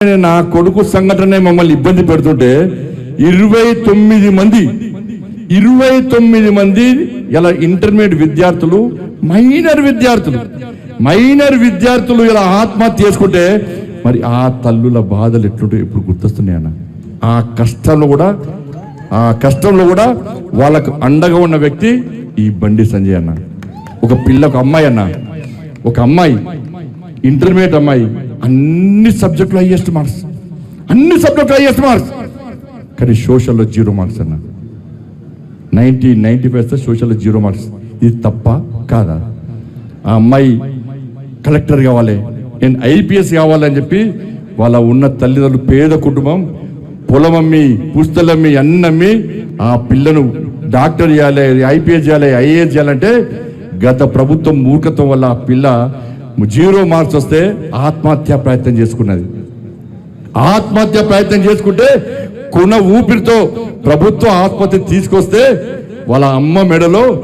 నా కొడుకు సంఘటన మమ్మల్ని ఇబ్బంది పెడుతుంటే 29 మంది ఇలా ఇంటర్మీడియట్ విద్యార్థులు మైనర్ విద్యార్థులు ఇలా ఆత్మహత్య చేసుకుంటే మరి ఆ తల్లుల బాధలు ఎట్లుంటే ఇప్పుడు గుర్తొస్తున్నాయన్న. ఆ కష్టంలో కూడా వాళ్ళకు అండగా ఉన్న వ్యక్తి ఈ బండి సంజయ్ అన్న. ఒక అమ్మాయి ఇంటర్మీడియట్ అమ్మాయి అన్ని సబ్జెక్టులు హైయెస్ట్ మార్క్స్ కానీ సోషల్లో 0 మార్క్స్ అన్న. 95 సోషల్లో 0 మార్క్స్. ఇది తప్ప కాదా? ఆ అమ్మాయి కలెక్టర్ కావాలి, నేను ఐపీఎస్ కావాలని చెప్పి వాళ్ళ ఉన్న తల్లిదండ్రులు పేద కుటుంబం పొలం అమ్మి పుస్తలమ్మి అన్నమ్మి ఆ పిల్లను డాక్టర్ చేయాలి, ఐపీఎస్ చేయాలి, ఐఏఎస్ చేయాలంటే గత ప్రభుత్వం మూర్ఖత్వం వల్ల ఆ పిల్ల 0 మార్క్స్ వస్తే ఆత్మహత్య ప్రయత్నం చేసుకుంటే కొన ఊపిరితో ప్రభుత్వం ఆత్మహత్య తీసుకొస్తే వాళ్ళ అమ్మ మెడలో